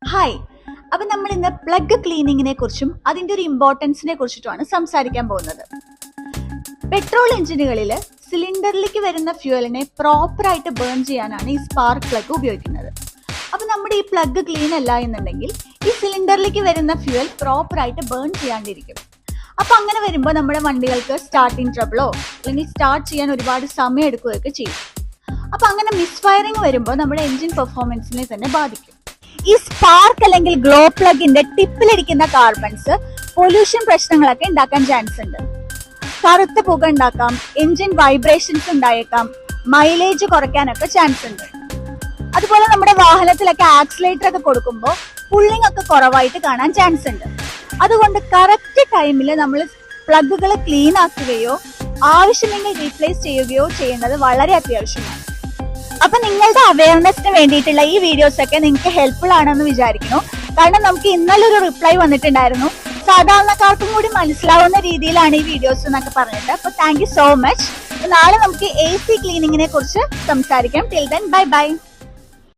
Hi. അപ്പൊ നമ്മൾ ഇന്ന് പ്ലഗ് ക്ലീനിങ്ങിനെ കുറിച്ചും അതിന്റെ ഒരു ഇമ്പോർട്ടൻസിനെ കുറിച്ചിട്ടുമാണ് സംസാരിക്കാൻ പോകുന്നത്. പെട്രോൾ എഞ്ചിനുകളിൽ സിലിണ്ടറിലേക്ക് വരുന്ന ഫ്യൂവലിനെ പ്രോപ്പറായിട്ട് ബേൺ ചെയ്യാനാണ് ഈ സ്പാർക്ക് പ്ലഗ് ഉപയോഗിക്കുന്നത്. അപ്പൊ നമ്മുടെ ഈ പ്ലഗ് ക്ലീൻ അല്ല എന്നുണ്ടെങ്കിൽ ഈ സിലിണ്ടറിലേക്ക് വരുന്ന ഫ്യൂവൽ പ്രോപ്പറായിട്ട് ബേൺ ചെയ്യാണ്ടിരിക്കും. അപ്പൊ അങ്ങനെ വരുമ്പോൾ നമ്മുടെ വണ്ടികൾക്ക് സ്റ്റാർട്ടിങ് ട്രബിളോ അല്ലെങ്കിൽ സ്റ്റാർട്ട് ചെയ്യാൻ ഒരുപാട് സമയം എടുക്കുകയൊക്കെ ചെയ്യും. അപ്പൊ അങ്ങനെ മിസ് ഫയറിംഗ് വരുമ്പോൾ നമ്മുടെ എഞ്ചിൻ പെർഫോമൻസിനെ തന്നെ ബാധിക്കും. ഈ സ്പാർക്ക് അല്ലെങ്കിൽ ഗ്ലോ പ്ലഗിന്റെ ടിപ്പിലിരിക്കുന്ന കാർബൺസ് പൊല്യൂഷൻ പ്രശ്നങ്ങളൊക്കെ ഉണ്ടാക്കാൻ ചാൻസ് ഉണ്ട്. കറുത്ത പുക ഉണ്ടാക്കാം, എഞ്ചിൻ വൈബ്രേഷൻസ് ഉണ്ടായേക്കാം, മൈലേജ് കുറയ്ക്കാനൊക്കെ ചാൻസ് ഉണ്ട്. അതുപോലെ നമ്മുടെ വാഹനത്തിലൊക്കെ ആക്സിലേറ്റർ ഒക്കെ കൊടുക്കുമ്പോൾ പുള്ളിങ് ഒക്കെ കുറവായിട്ട് കാണാൻ ചാൻസ് ഉണ്ട്. അതുകൊണ്ട് കറക്റ്റ് ടൈമിൽ നമ്മൾ പ്ലഗുകൾ ക്ലീൻ ആക്കുകയോ ആവശ്യമെങ്കിൽ റീപ്ലേസ് ചെയ്യുകയോ ചെയ്യേണ്ടത് വളരെ അത്യാവശ്യമാണ്. അപ്പൊ നിങ്ങളുടെ അവയർനെസ്സിന് വേണ്ടിയിട്ടുള്ള ഈ വീഡിയോസ് ഒക്കെ നിങ്ങൾക്ക് ഹെൽപ്ഫുൾ ആണെന്ന് വിചാരിക്കുന്നു. കാരണം നമുക്ക് ഇന്നലെ ഒരു റിപ്ലൈ വന്നിട്ടുണ്ടായിരുന്നു, സാധാരണക്കാർക്കും കൂടി മനസ്സിലാവുന്ന രീതിയിലാണ് ഈ വീഡിയോസ് എന്നൊക്കെ പറഞ്ഞിട്ട്. അപ്പൊ താങ്ക് യു സോ മച്ച്. നാളെ നമുക്ക് AC ക്ലീനിങ്ങിനെ കുറിച്ച് സംസാരിക്കാം. Till then bye bye.